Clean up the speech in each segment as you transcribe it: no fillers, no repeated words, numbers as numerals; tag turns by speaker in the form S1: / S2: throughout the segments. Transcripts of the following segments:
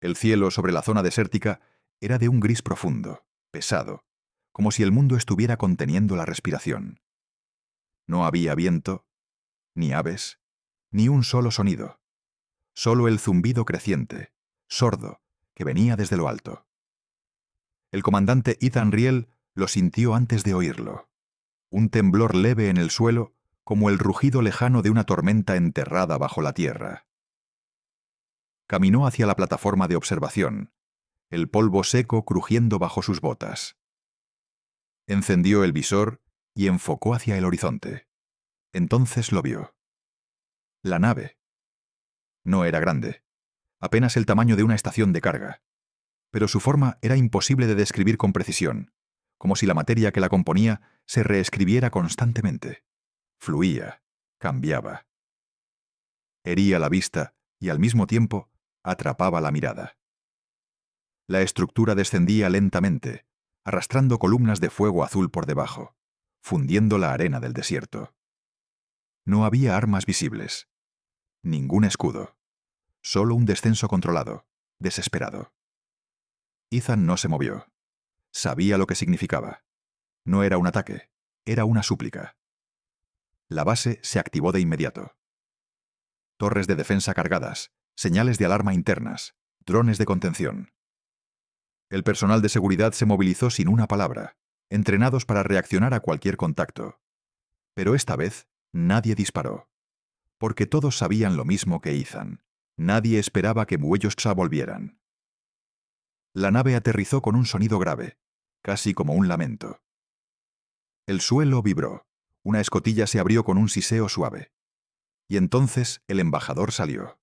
S1: El cielo sobre la zona desértica era de un gris profundo, pesado, como si el mundo estuviera conteniendo la respiración. No había viento, ni aves, ni un solo sonido. Solo el zumbido creciente, sordo, que venía desde lo alto. El comandante Ethan Riel lo sintió antes de oírlo. Un temblor leve en el suelo, como el rugido lejano de una tormenta enterrada bajo la tierra. Caminó hacia la plataforma de observación, el polvo seco crujiendo bajo sus botas. Encendió el visor y enfocó hacia el horizonte. Entonces lo vio. La nave. No era grande, apenas el tamaño de una estación de carga, pero su forma era imposible de describir con precisión, como si la materia que la componía se reescribiera constantemente. Fluía, cambiaba. Hería la vista y al mismo tiempo atrapaba la mirada. La estructura descendía lentamente, arrastrando columnas de fuego azul por debajo, fundiendo la arena del desierto. No había armas visibles, ningún escudo, solo un descenso controlado, desesperado. Ethan no se movió. Sabía lo que significaba. No era un ataque, era una súplica. La base se activó de inmediato. Torres de defensa cargadas, señales de alarma internas, drones de contención. El personal de seguridad se movilizó sin una palabra, entrenados para reaccionar a cualquier contacto. Pero esta vez nadie disparó, porque todos sabían lo mismo que Ethan. Nadie esperaba que Muellosa volvieran. La nave aterrizó con un sonido grave, casi como un lamento. El suelo vibró, una escotilla se abrió con un siseo suave. Y entonces el embajador salió.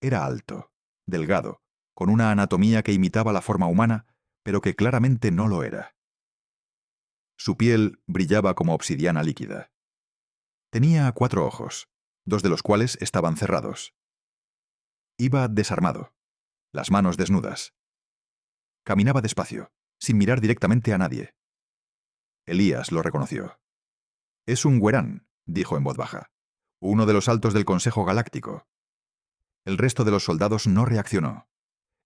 S1: Era alto, delgado, con una anatomía que imitaba la forma humana, pero que claramente no lo era. Su piel brillaba como obsidiana líquida. Tenía 4 ojos, 2 de los cuales estaban cerrados. Iba desarmado, las manos desnudas. Caminaba despacio, sin mirar directamente a nadie. Elías lo reconoció. «Es un Huerán», dijo en voz baja, «uno de los altos del Consejo Galáctico». El resto de los soldados no reaccionó.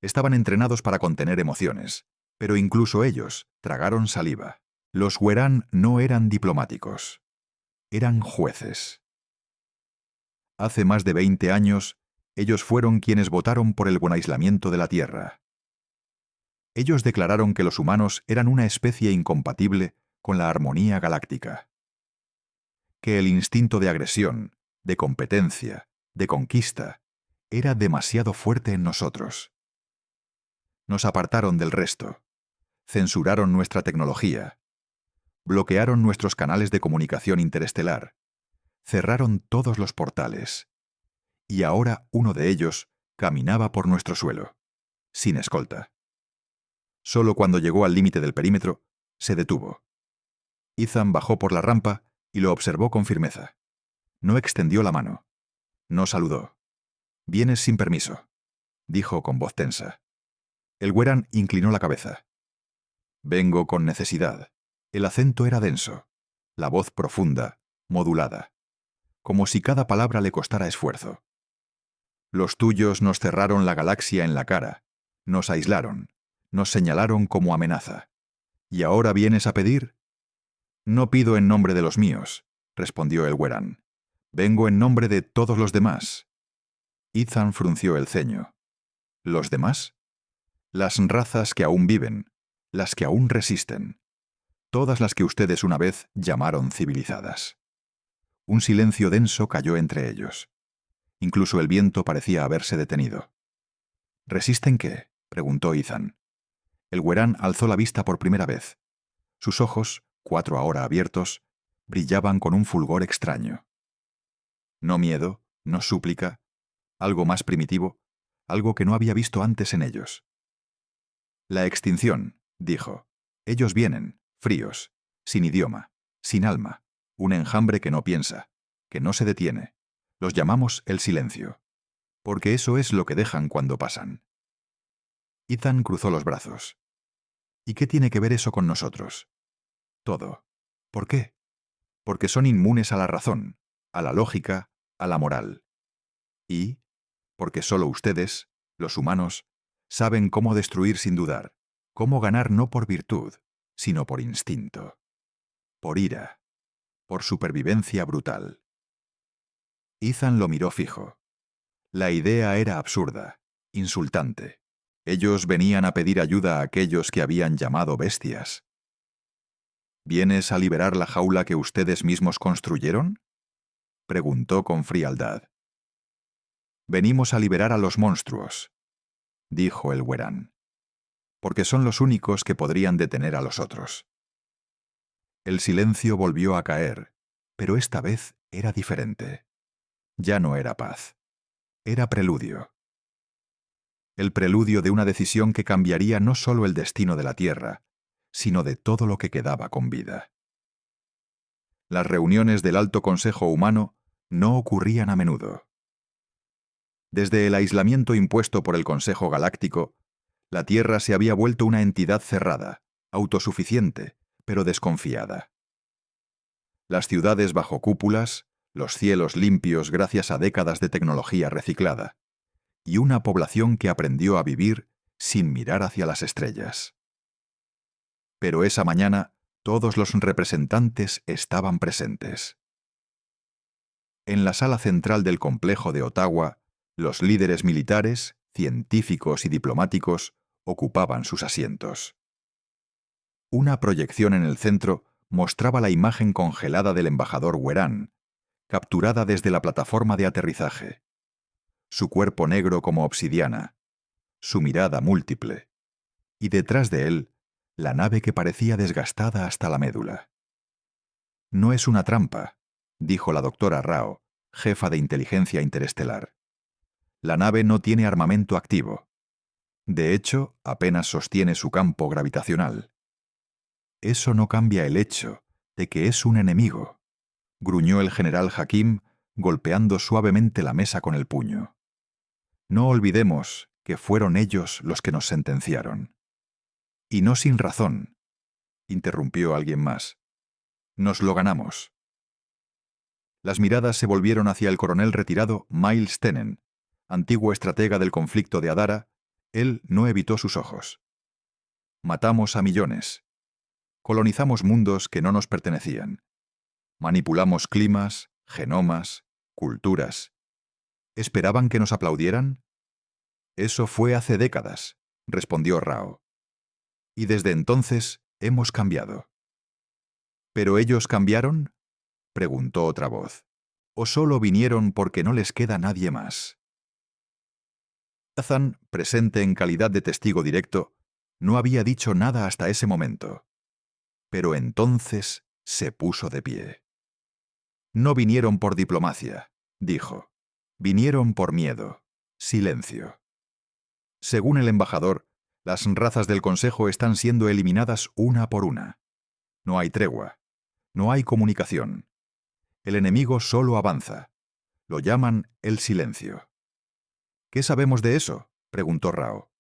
S1: Estaban entrenados para contener emociones, pero incluso ellos tragaron saliva. Los Huerán no eran diplomáticos. Eran jueces. Hace más de 20 años, ellos fueron quienes votaron por el buen aislamiento de la Tierra. Ellos declararon que los humanos eran una especie incompatible con la armonía galáctica. Que el instinto de agresión, de competencia, de conquista, era demasiado fuerte en nosotros. Nos apartaron del resto, censuraron nuestra tecnología, bloquearon nuestros canales de comunicación interestelar, cerraron todos los portales, y ahora uno de ellos caminaba por nuestro suelo, sin escolta. Solo cuando llegó al límite del perímetro, se detuvo. Ethan bajó por la rampa y lo observó con firmeza. No extendió la mano. No saludó. «Vienes sin permiso», dijo con voz tensa. El Huerán inclinó la cabeza. «Vengo con necesidad». El acento era denso, la voz profunda, modulada, como si cada palabra le costara esfuerzo. «Los tuyos nos cerraron la galaxia en la cara, nos aislaron, nos señalaron como amenaza. ¿Y ahora vienes a pedir?» «No pido en nombre de los míos», respondió el Huerán. «Vengo en nombre de todos los demás». Ethan frunció el ceño. «¿Los demás?» «Las razas que aún viven, las que aún resisten. Todas las que ustedes una vez llamaron civilizadas». Un silencio denso cayó entre ellos. Incluso el viento parecía haberse detenido. «¿Resisten qué?», preguntó Ethan. El Huerán alzó la vista por primera vez. Sus ojos, 4 ahora abiertos, brillaban con un fulgor extraño. No miedo, no súplica, algo más primitivo, algo que no había visto antes en ellos. «La extinción», dijo. «Ellos vienen, fríos, sin idioma, sin alma, un enjambre que no piensa, que no se detiene. Los llamamos el silencio, porque eso es lo que dejan cuando pasan». Ethan cruzó los brazos. «¿Y qué tiene que ver eso con nosotros?» «Todo». «¿Por qué?» «Porque son inmunes a la razón, a la lógica, a la moral. Y porque solo ustedes Los humanos saben cómo destruir sin dudar, cómo ganar no por virtud, sino por instinto, por ira, por supervivencia brutal. Ethan lo miró fijo. La idea era absurda, insultante. Ellos venían a pedir ayuda a aquellos que habían llamado bestias. ¿Vienes a liberar la jaula que ustedes mismos construyeron?, preguntó con frialdad. Venimos a liberar a los monstruos, dijo el Huerán, porque son los únicos que podrían detener a los otros. El silencio volvió a caer, pero esta vez era diferente. Ya no era paz. Era preludio. El preludio de una decisión que cambiaría no solo el destino de la Tierra, sino de todo lo que quedaba con vida. Las reuniones del Alto Consejo Humano no ocurrían a menudo. Desde el aislamiento impuesto por el Consejo Galáctico, la Tierra se había vuelto una entidad cerrada, autosuficiente, pero desconfiada. Las ciudades bajo cúpulas, los cielos limpios gracias a décadas de tecnología reciclada, y una población que aprendió a vivir sin mirar hacia las estrellas. Pero esa mañana todos los representantes estaban presentes. En la sala central del complejo de Ottawa, los líderes militares, científicos y diplomáticos ocupaban sus asientos. Una proyección en el centro mostraba la imagen congelada del embajador Huerán, capturada desde la plataforma de aterrizaje. Su cuerpo negro como obsidiana, su mirada múltiple, y detrás de él, la nave que parecía desgastada hasta la médula. No es una trampa, dijo la doctora Rao, jefa de inteligencia interestelar. La nave no tiene armamento activo. De hecho, apenas sostiene su campo gravitacional. Eso no cambia el hecho de que es un enemigo, gruñó el general Hakim, golpeando suavemente la mesa con el puño. No olvidemos que fueron ellos los que nos sentenciaron. Y no sin razón, interrumpió alguien más. Nos lo ganamos. Las miradas se volvieron hacia el coronel retirado Miles Tenen, antiguo estratega del conflicto de Adara. Él no evitó sus ojos. Matamos a millones. Colonizamos mundos que no nos pertenecían. Manipulamos climas, genomas, culturas. ¿Esperaban que nos aplaudieran? Eso fue hace décadas, respondió Rao. Y desde entonces hemos cambiado. ¿Pero ellos cambiaron?, preguntó otra voz. ¿O solo vinieron porque no les queda nadie más? Ethan, presente en calidad de testigo directo, no había dicho nada hasta ese momento. Pero entonces se puso de pie. No vinieron por diplomacia, dijo. Vinieron por miedo, silencio. Según el embajador, las razas del Consejo están siendo eliminadas una por una. No hay tregua. No hay comunicación. El enemigo solo avanza. Lo llaman el silencio. ¿Qué sabemos de eso?, preguntó Rao.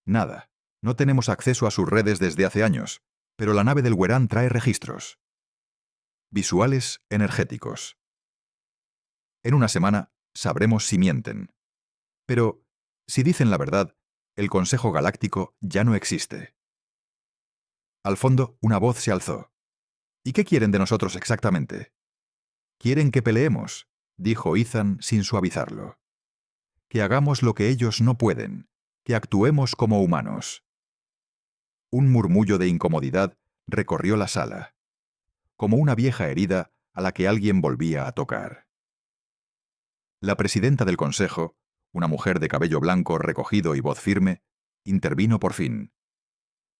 S1: Nada. No tenemos acceso a sus redes desde hace años, pero la nave del Huerán trae registros. Visuales energéticos. En una semana sabremos si mienten. Pero, si dicen la verdad, el Consejo Galáctico ya no existe. Al fondo, una voz se alzó. ¿Y qué quieren de nosotros exactamente? Quieren que peleemos, dijo Ethan sin suavizarlo. Que hagamos lo que ellos no pueden, que actuemos como humanos. Un murmullo de incomodidad recorrió la sala, como una vieja herida a la que alguien volvía a tocar. La presidenta del consejo, una mujer de cabello blanco recogido y voz firme, intervino por fin.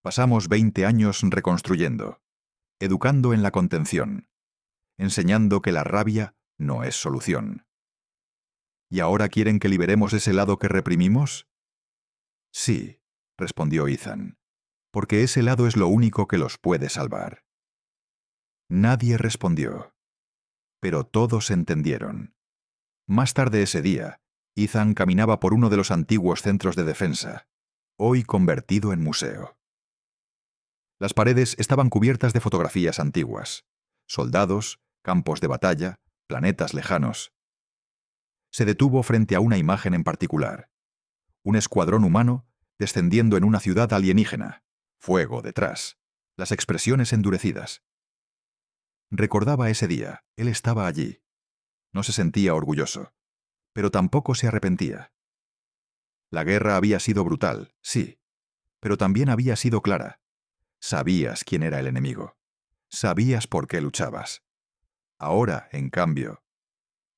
S1: Pasamos 20 años reconstruyendo, educando en la contención, enseñando que la rabia no es solución. ¿Y ahora quieren que liberemos ese lado que reprimimos? Sí, respondió Ethan, porque ese lado es lo único que los puede salvar. Nadie respondió, pero todos entendieron. Más tarde ese día, Ethan caminaba por uno de los antiguos centros de defensa, hoy convertido en museo. Las paredes estaban cubiertas de fotografías antiguas, soldados, campos de batalla, planetas lejanos. Se detuvo frente a una imagen en particular, Un escuadrón humano descendiendo en una ciudad alienígena. Fuego detrás. Las expresiones endurecidas. Recordaba ese día. Él estaba allí. No se sentía orgulloso, pero tampoco se arrepentía. La guerra había sido brutal, sí, pero también había sido clara. Sabías quién era el enemigo. Sabías por qué luchabas. Ahora, en cambio,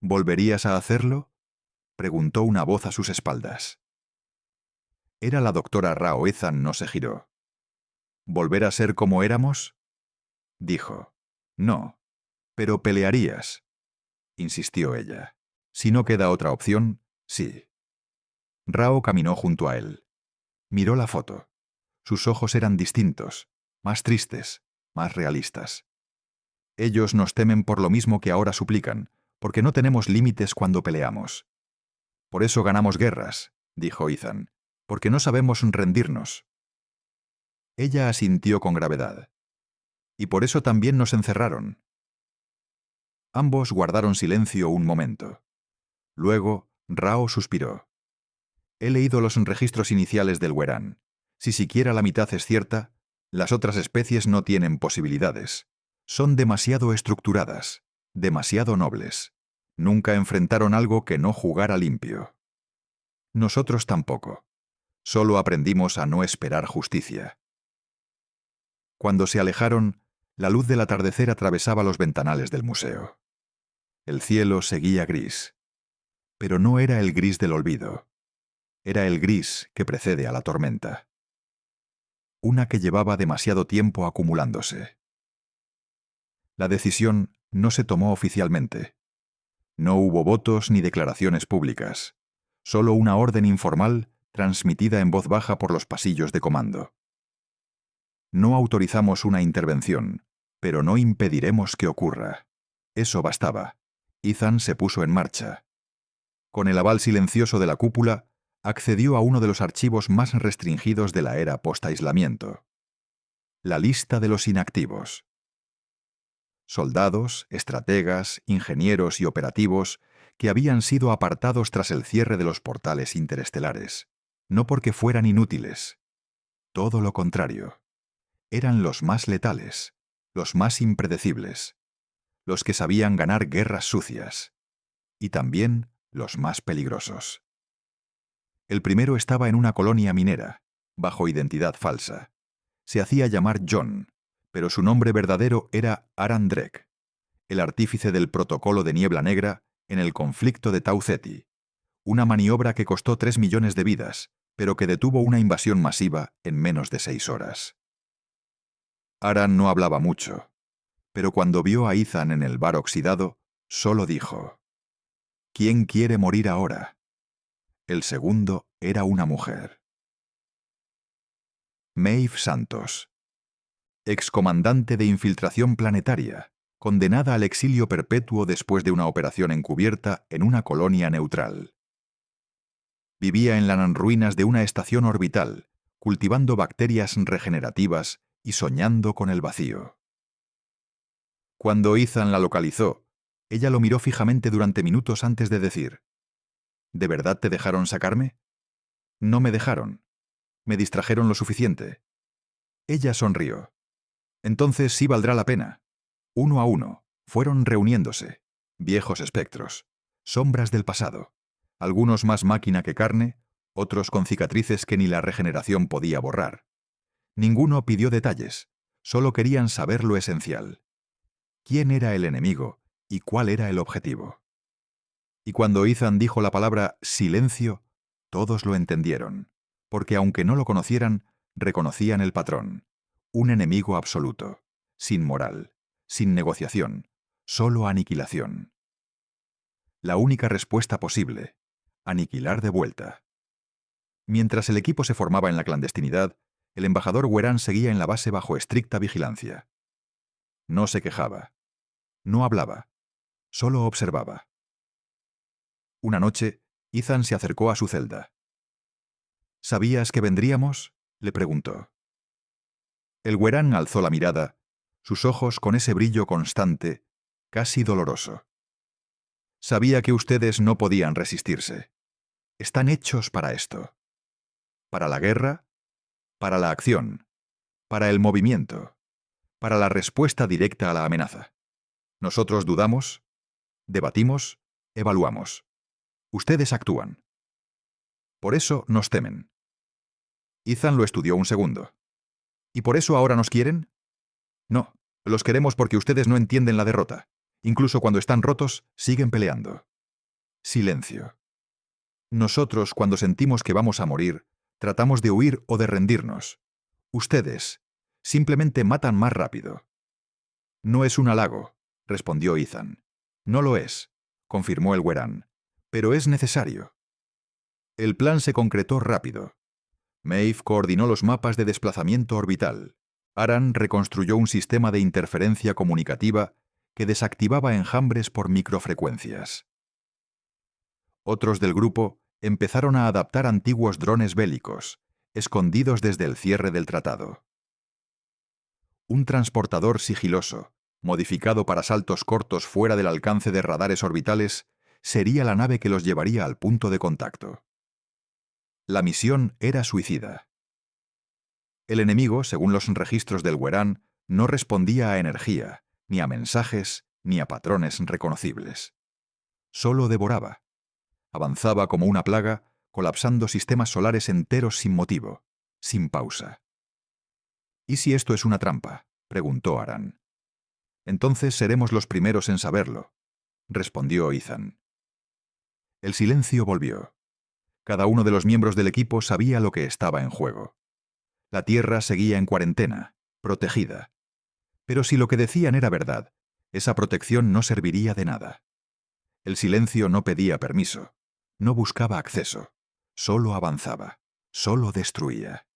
S1: ¿volverías a hacerlo?, preguntó una voz a sus espaldas. Era la doctora Rao. Ethan no se giró. ¿Volver a ser como éramos?, dijo. No. Pero pelearías, insistió ella. Si no queda otra opción, sí. Rao caminó junto a él. Miró la foto. Sus ojos eran distintos, más tristes, más realistas. Ellos nos temen por lo mismo que ahora suplican, porque no tenemos límites cuando peleamos. Por eso ganamos guerras, dijo Ethan, porque no sabemos rendirnos. Ella asintió con gravedad. Y por eso también nos encerraron. Ambos guardaron silencio un momento. Luego, Rao suspiró. He leído los registros iniciales del Huerán. Si siquiera la mitad es cierta, las otras especies no tienen posibilidades. Son demasiado estructuradas, demasiado nobles. Nunca enfrentaron algo que no jugara limpio. Nosotros tampoco. Solo aprendimos a no esperar justicia. Cuando se alejaron, la luz del atardecer atravesaba los ventanales del museo. El cielo seguía gris. Pero no era el gris del olvido. Era el gris que precede a la tormenta. Una que llevaba demasiado tiempo acumulándose. La decisión no se tomó oficialmente. No hubo votos ni declaraciones públicas. Solo una orden informal transmitida en voz baja por los pasillos de comando. No autorizamos una intervención, pero no impediremos que ocurra. Eso bastaba. Ethan se puso en marcha. Con el aval silencioso de la cúpula, accedió a uno de los archivos más restringidos de la era post-aislamiento. La lista de los inactivos. Soldados, estrategas, ingenieros y operativos que habían sido apartados tras el cierre de los portales interestelares. No porque fueran inútiles. Todo lo contrario. Eran los más letales, los más impredecibles, los que sabían ganar guerras sucias. Y también los más peligrosos. El primero estaba en una colonia minera, bajo identidad falsa. Se hacía llamar John, pero su nombre verdadero era Aran Drek, el artífice del protocolo de niebla negra en el conflicto de Tau Ceti, una maniobra que costó 3 millones de vidas, pero que detuvo una invasión masiva en menos de 6 horas. Aran no hablaba mucho, pero cuando vio a Ethan en el bar oxidado, solo dijo: ¿Quién quiere morir ahora? El segundo era una mujer. Maeve Santos, excomandante de infiltración planetaria, condenada al exilio perpetuo después de una operación encubierta en una colonia neutral. Vivía en las ruinas de una estación orbital, cultivando bacterias regenerativas y soñando con el vacío. Cuando Ethan la localizó, ella lo miró fijamente durante minutos antes de decir: ¿De verdad te dejaron sacarme? No me dejaron. Me distrajeron lo suficiente. Ella sonrió. Entonces sí valdrá la pena. Uno a uno, fueron reuniéndose. Viejos espectros. Sombras del pasado. Algunos más máquina que carne, otros con cicatrices que ni la regeneración podía borrar. Ninguno pidió detalles. Solo querían saber lo esencial. ¿Quién era el enemigo y cuál era el objetivo? Y cuando Ethan dijo la palabra silencio, todos lo entendieron, porque aunque no lo conocieran, reconocían el patrón. Un enemigo absoluto, sin moral, sin negociación, solo aniquilación. La única respuesta posible: aniquilar de vuelta. Mientras el equipo se formaba en la clandestinidad, el embajador Huerán seguía en la base bajo estricta vigilancia. No se quejaba. No hablaba. Solo observaba. Una noche, Ethan se acercó a su celda. ¿Sabías que vendríamos?, le preguntó. El Huerán alzó la mirada, sus ojos con ese brillo constante, casi doloroso. Sabía que ustedes no podían resistirse. Están hechos para esto. para la guerra, para la acción, para el movimiento, para la respuesta directa a la amenaza. Nosotros dudamos, debatimos, evaluamos. Ustedes actúan. Por eso nos temen. Ethan lo estudió un segundo. ¿Y por eso ahora nos quieren? No, los queremos porque ustedes no entienden la derrota. Incluso cuando están rotos, siguen peleando. Silencio. Nosotros, cuando sentimos que vamos a morir, tratamos de huir o de rendirnos. Ustedes simplemente matan más rápido. No es un halago, respondió Ethan. No lo es, confirmó el Huerán, pero es necesario. El plan se concretó rápido. Maeve coordinó los mapas de desplazamiento orbital. Aran reconstruyó un sistema de interferencia comunicativa que desactivaba enjambres por microfrecuencias. Otros del grupo empezaron a adaptar antiguos drones bélicos, escondidos desde el cierre del tratado. Un transportador sigiloso, modificado para saltos cortos fuera del alcance de radares orbitales, sería la nave que los llevaría al punto de contacto. La misión era suicida. El enemigo, según los registros del Huerán, no respondía a energía, ni a mensajes, ni a patrones reconocibles. Solo devoraba. Avanzaba como una plaga, colapsando sistemas solares enteros sin motivo, sin pausa. ¿Y si esto es una trampa?, preguntó Aran. Entonces seremos los primeros en saberlo, respondió Ethan. El silencio volvió. Cada uno de los miembros del equipo sabía lo que estaba en juego. La Tierra seguía en cuarentena, protegida. Pero si lo que decían era verdad, esa protección no serviría de nada. El silencio no pedía permiso, no buscaba acceso, solo avanzaba, solo destruía.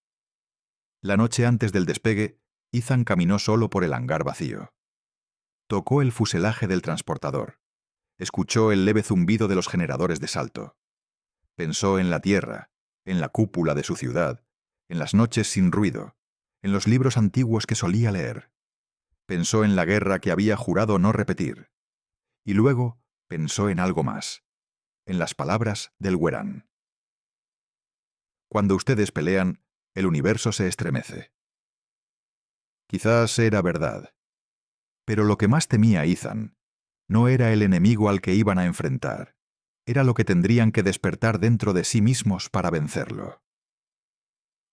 S1: La noche antes del despegue, Ethan caminó solo por el hangar vacío. Tocó el fuselaje del transportador. Escuchó el leve zumbido de los generadores de salto. Pensó en la Tierra, en la cúpula de su ciudad, en las noches sin ruido, en los libros antiguos que solía leer. Pensó en la guerra que había jurado no repetir. Y luego pensó en algo más, en las palabras del Huerán. Cuando ustedes pelean, el universo se estremece. Quizás era verdad. Pero lo que más temía Ethan no era el enemigo al que iban a enfrentar, era lo que tendrían que despertar dentro de sí mismos para vencerlo.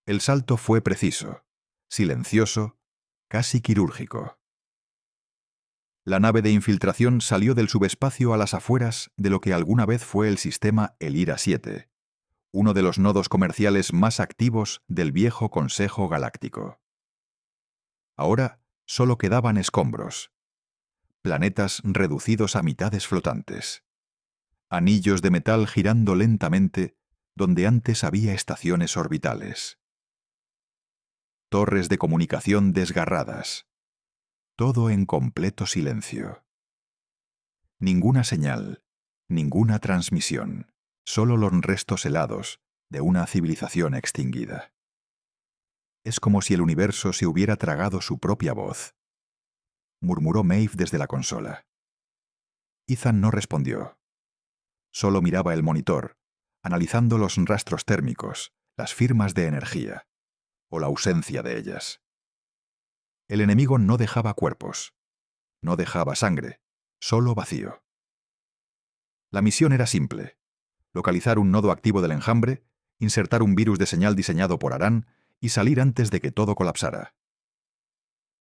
S1: El salto fue preciso, silencioso, casi quirúrgico. La nave de infiltración salió del subespacio a las afueras de lo que alguna vez fue el sistema Elira 7, uno de los nodos comerciales más activos del viejo Consejo Galáctico. Ahora solo quedaban escombros, planetas reducidos a mitades flotantes, anillos de metal girando lentamente donde antes había estaciones orbitales, torres de comunicación desgarradas, todo en completo silencio. Ninguna señal, ninguna transmisión, solo los restos helados de una civilización extinguida. Es como si el universo se hubiera tragado su propia voz, murmuró Maeve desde la consola. Ethan no respondió. Solo miraba el monitor, analizando los rastros térmicos, las firmas de energía, o la ausencia de ellas. El enemigo no dejaba cuerpos, no dejaba sangre, solo vacío. La misión era simple: localizar un nodo activo del enjambre, insertar un virus de señal diseñado por Aran y salir antes de que todo colapsara.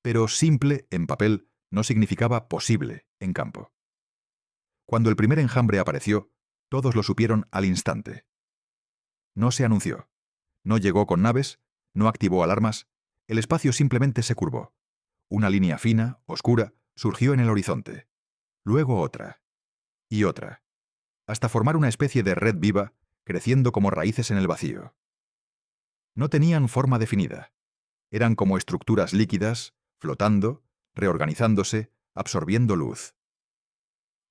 S1: Pero simple, en papel, no significaba posible, en campo. Cuando el primer enjambre apareció, todos lo supieron al instante. No se anunció, no llegó con naves, no activó alarmas, el espacio simplemente se curvó. Una línea fina, oscura, surgió en el horizonte. Luego otra. Y otra. Hasta formar una especie de red viva, creciendo como raíces en el vacío. No tenían forma definida. Eran como estructuras líquidas, flotando, reorganizándose, absorbiendo luz.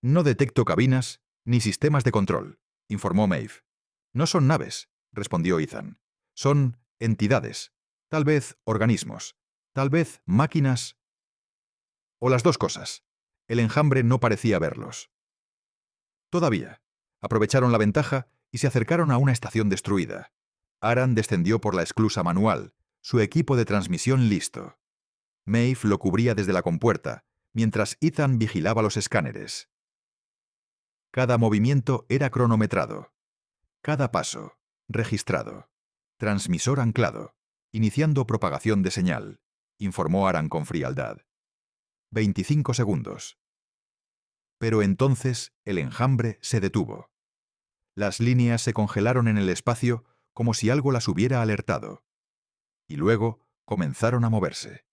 S1: No detecto cabinas ni sistemas de control, informó Maeve. No son naves, respondió Ethan. Son entidades, tal vez organismos, tal vez máquinas, o las dos cosas. El enjambre no parecía verlos. Todavía. Aprovecharon la ventaja y se acercaron a una estación destruida. Aran descendió por la esclusa manual, su equipo de transmisión listo. Maeve lo cubría desde la compuerta, mientras Ethan vigilaba los escáneres. Cada movimiento era cronometrado. Cada paso, registrado. Transmisor anclado, iniciando propagación de señal, informó Aran con frialdad. 25 segundos. Pero entonces el enjambre se detuvo. Las líneas se congelaron en el espacio como si algo las hubiera alertado. Y luego comenzaron a moverse.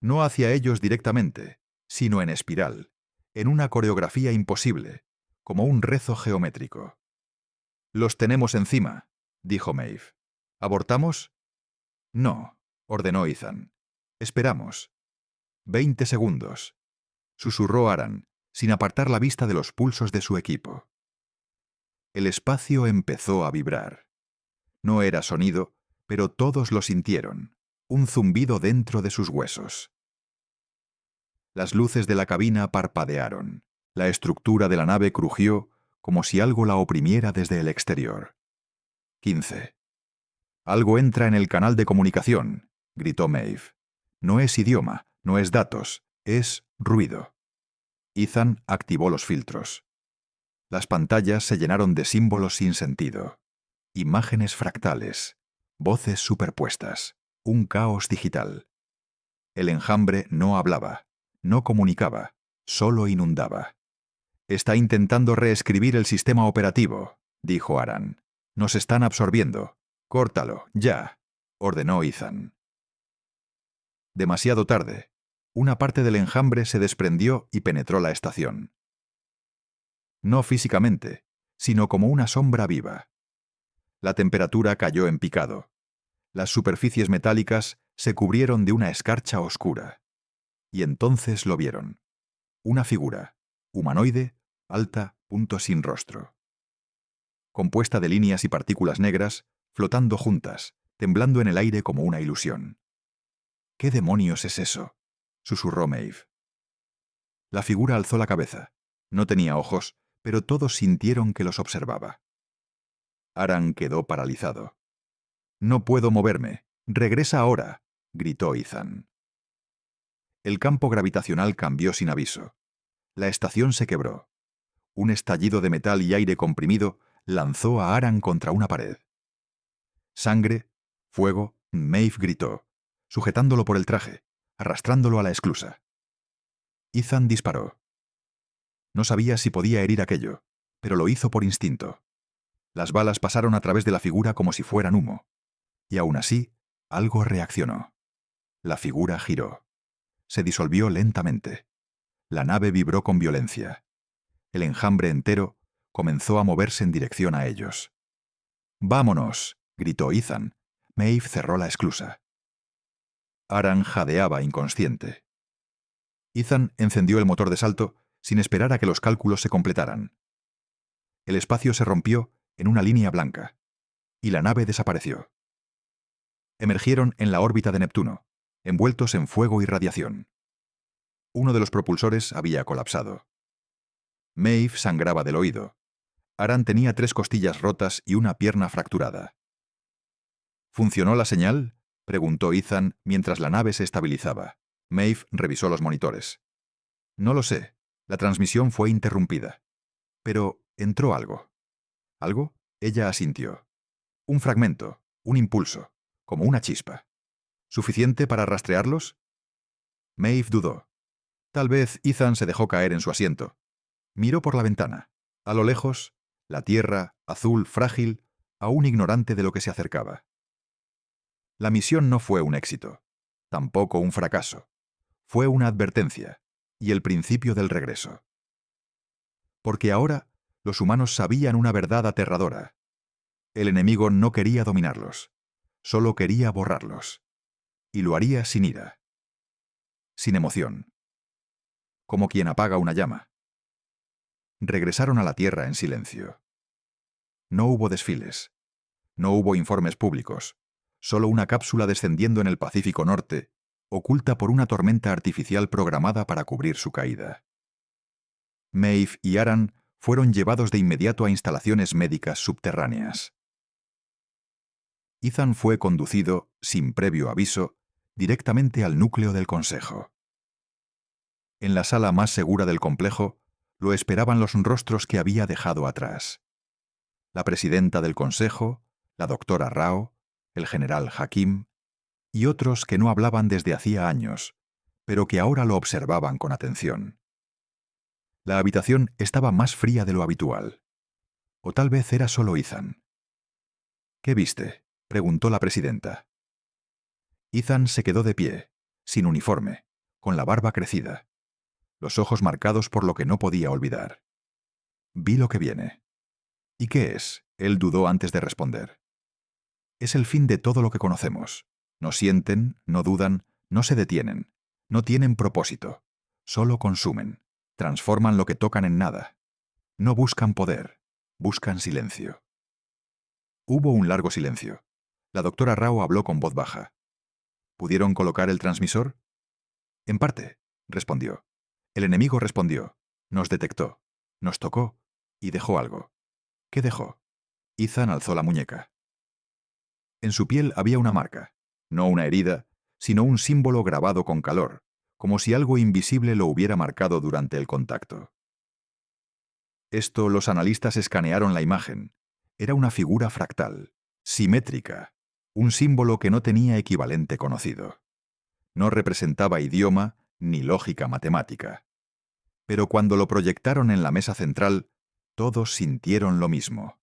S1: No hacia ellos directamente, sino en espiral, en una coreografía imposible, como un rezo geométrico. «Los tenemos encima», dijo Maeve. «¿Abortamos?» «No», ordenó Ethan. «Esperamos». 20 segundos. Susurró Aran, sin apartar la vista de los pulsos de su equipo. El espacio empezó a vibrar. No era sonido, pero todos lo sintieron, un zumbido dentro de sus huesos. Las luces de la cabina parpadearon. La estructura de la nave crujió como si algo la oprimiera desde el exterior. 15. «Algo entra en el canal de comunicación», gritó Maeve. «No es idioma, no es datos, es ruido». Ethan activó los filtros. Las pantallas se llenaron de símbolos sin sentido. Imágenes fractales, voces superpuestas, un caos digital. El enjambre no hablaba, no comunicaba, solo inundaba. «Está intentando reescribir el sistema operativo», dijo Aran. «Nos están absorbiendo. Córtalo, ya», ordenó Ethan. Demasiado tarde. Una parte del enjambre se desprendió y penetró la estación. No físicamente, sino como una sombra viva. La temperatura cayó en picado. Las superficies metálicas se cubrieron de una escarcha oscura. Y entonces lo vieron. Una figura, humanoide, alta, punto sin rostro. Compuesta de líneas y partículas negras, flotando juntas, temblando en el aire como una ilusión. «¿Qué demonios es eso?», susurró Maeve. La figura alzó la cabeza. No tenía ojos, pero todos sintieron que los observaba. Aran quedó paralizado. «No puedo moverme. Regresa ahora», gritó Ethan. El campo gravitacional cambió sin aviso. La estación se quebró. Un estallido de metal y aire comprimido lanzó a Aran contra una pared. Sangre, fuego, Maeve gritó, sujetándolo por el traje, arrastrándolo a la esclusa. Ethan disparó. No sabía si podía herir aquello, pero lo hizo por instinto. Las balas pasaron a través de la figura como si fueran humo. Y aún así, algo reaccionó. La figura giró. Se disolvió lentamente. La nave vibró con violencia. El enjambre entero comenzó a moverse en dirección a ellos. «¡Vámonos!», gritó Ethan. Maeve cerró la esclusa. Aran jadeaba inconsciente. Ethan encendió el motor de salto sin esperar a que los cálculos se completaran. El espacio se rompió en una línea blanca, y la nave desapareció. Emergieron en la órbita de Neptuno, envueltos en fuego y radiación. Uno de los propulsores había colapsado. Maeve sangraba del oído. Aran tenía 3 costillas rotas y una pierna fracturada. «¿Funcionó la señal?», preguntó Ethan mientras la nave se estabilizaba. Maeve revisó los monitores. «No lo sé. La transmisión fue interrumpida. Pero entró algo». «¿Algo?», ella asintió. «Un fragmento, un impulso, como una chispa. ¿Suficiente para rastrearlos?». Maeve dudó. Tal vez Ethan se dejó caer en su asiento. Miró por la ventana. A lo lejos, la tierra, azul, frágil, aún ignorante de lo que se acercaba. La misión no fue un éxito, tampoco un fracaso. Fue una advertencia, y el principio del regreso. Porque ahora los humanos sabían una verdad aterradora. El enemigo no quería dominarlos, solo quería borrarlos. Y lo haría sin ira, sin emoción, como quien apaga una llama. Regresaron a la Tierra en silencio. No hubo desfiles, no hubo informes públicos, solo una cápsula descendiendo en el Pacífico Norte, oculta por una tormenta artificial programada para cubrir su caída. Maeve y Aran fueron llevados de inmediato a instalaciones médicas subterráneas. Ethan fue conducido, sin previo aviso, directamente al núcleo del consejo. En la sala más segura del complejo, lo esperaban los rostros que había dejado atrás. La presidenta del consejo, la doctora Rao, el general Hakim, y otros que no hablaban desde hacía años, pero que ahora lo observaban con atención. La habitación estaba más fría de lo habitual. O tal vez era solo Ethan. ¿Qué viste?, preguntó la presidenta. Ethan se quedó de pie, sin uniforme, con la barba crecida, los ojos marcados por lo que no podía olvidar. Vi lo que viene. ¿Y qué es? Él dudó antes de responder. Es el fin de todo lo que conocemos. No sienten, no dudan, no se detienen, no tienen propósito, solo consumen, transforman lo que tocan en nada. No buscan poder, buscan silencio. Hubo un largo silencio. La doctora Rao habló con voz baja. ¿Pudieron colocar el transmisor? En parte, respondió. El enemigo respondió. Nos detectó, nos tocó y dejó algo. ¿Qué dejó? Ethan alzó la muñeca. En su piel había una marca, no una herida, sino un símbolo grabado con calor, como si algo invisible lo hubiera marcado durante el contacto. Los analistas escanearon la imagen. Era una figura fractal, simétrica, un símbolo que no tenía equivalente conocido. No representaba idioma ni lógica matemática. Pero cuando lo proyectaron en la mesa central, todos sintieron lo mismo.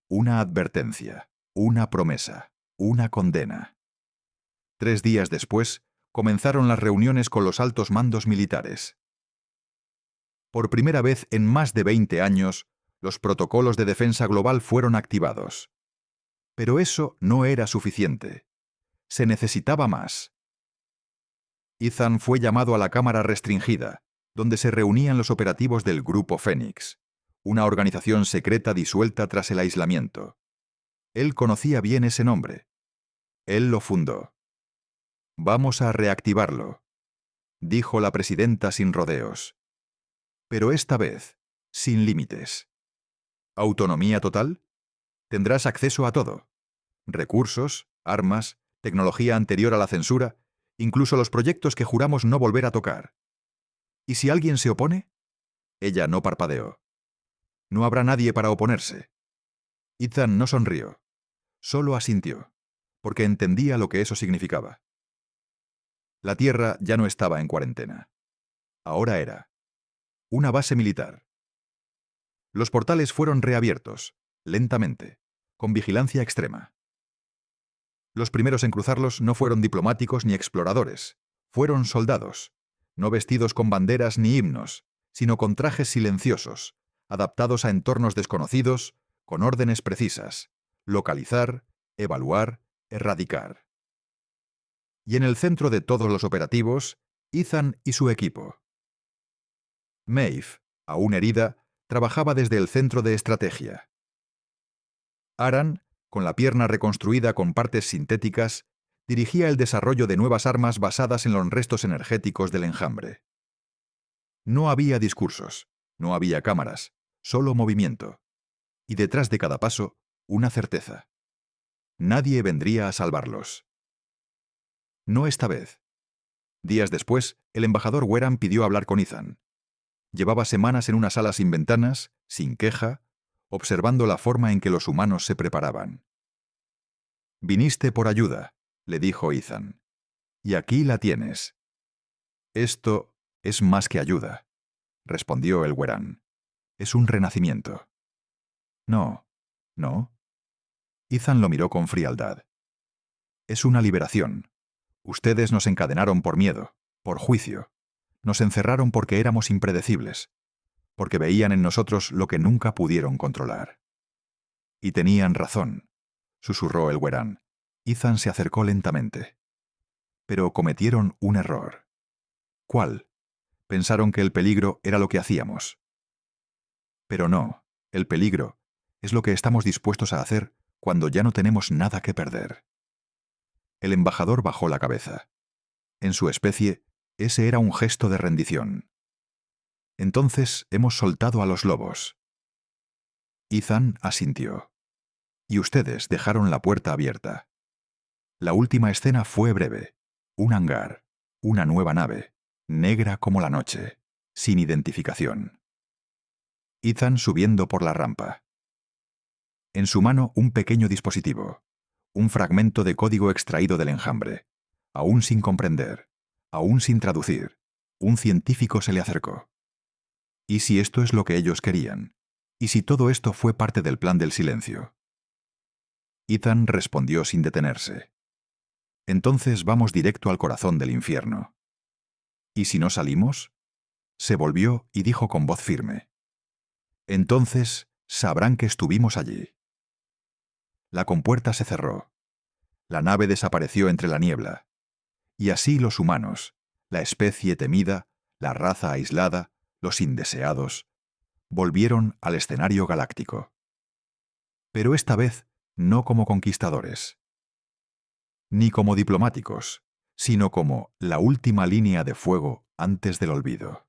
S1: Una advertencia, una promesa, una condena. 3 días después, comenzaron las reuniones con los altos mandos militares. Por primera vez en más de 20 años, los protocolos de defensa global fueron activados. Pero eso no era suficiente. Se necesitaba más. Ethan fue llamado a la cámara restringida, donde se reunían los operativos del Grupo Fénix, una organización secreta disuelta tras el aislamiento. Él conocía bien ese nombre. Él lo fundó. Vamos a reactivarlo, dijo la presidenta sin rodeos. Pero esta vez, sin límites. ¿Autonomía total? Tendrás acceso a todo. Recursos, armas, tecnología anterior a la censura, incluso los proyectos que juramos no volver a tocar. ¿Y si alguien se opone? Ella no parpadeó. No habrá nadie para oponerse. Ethan no sonrió. Solo asintió, porque entendía lo que eso significaba. La Tierra ya no estaba en cuarentena. Ahora era una base militar. Los portales fueron reabiertos, lentamente, con vigilancia extrema. Los primeros en cruzarlos no fueron diplomáticos ni exploradores, fueron soldados, no vestidos con banderas ni himnos, sino con trajes silenciosos, adaptados a entornos desconocidos, con órdenes precisas: localizar, evaluar, erradicar. Y en el centro de todos los operativos, Ethan y su equipo. Maeve, aún herida, trabajaba desde el centro de estrategia. Aran, con la pierna reconstruida con partes sintéticas, dirigía el desarrollo de nuevas armas basadas en los restos energéticos del enjambre. No había discursos, no había cámaras, solo movimiento. Y detrás de cada paso, una certeza. Nadie vendría a salvarlos. No esta vez. Días después, el embajador Weran pidió hablar con Ethan. Llevaba semanas en una sala sin ventanas, sin queja, observando la forma en que los humanos se preparaban. «Viniste por ayuda», le dijo Ethan. «Y aquí la tienes». «Esto es más que ayuda», respondió el Weran. «Es un renacimiento». «No, no». Ethan lo miró con frialdad. «Es una liberación. Ustedes nos encadenaron por miedo, por juicio. Nos encerraron porque éramos impredecibles, porque veían en nosotros lo que nunca pudieron controlar». «Y tenían razón», susurró el Weran. Ethan se acercó lentamente. «Pero cometieron un error». «¿Cuál?» «Pensaron que el peligro era lo que hacíamos». «Pero no, el peligro es lo que estamos dispuestos a hacer cuando ya no tenemos nada que perder». El embajador bajó la cabeza. En su especie, ese era un gesto de rendición. «Entonces hemos soltado a los lobos». Ethan asintió. «Y ustedes dejaron la puerta abierta». La última escena fue breve. Un hangar, una nueva nave, negra como la noche, sin identificación. Ethan subiendo por la rampa. En su mano un pequeño dispositivo, un fragmento de código extraído del enjambre. Aún sin comprender, aún sin traducir, un científico se le acercó. ¿Y si esto es lo que ellos querían? ¿Y si todo esto fue parte del plan del silencio? Ethan respondió sin detenerse. Entonces vamos directo al corazón del infierno. ¿Y si no salimos? Se volvió y dijo con voz firme. Entonces sabrán que estuvimos allí. La compuerta se cerró. La nave desapareció entre la niebla. Y así los humanos, la especie temida, la raza aislada, los indeseados, volvieron al escenario galáctico. Pero esta vez no como conquistadores, ni como diplomáticos, sino como la última línea de fuego antes del olvido.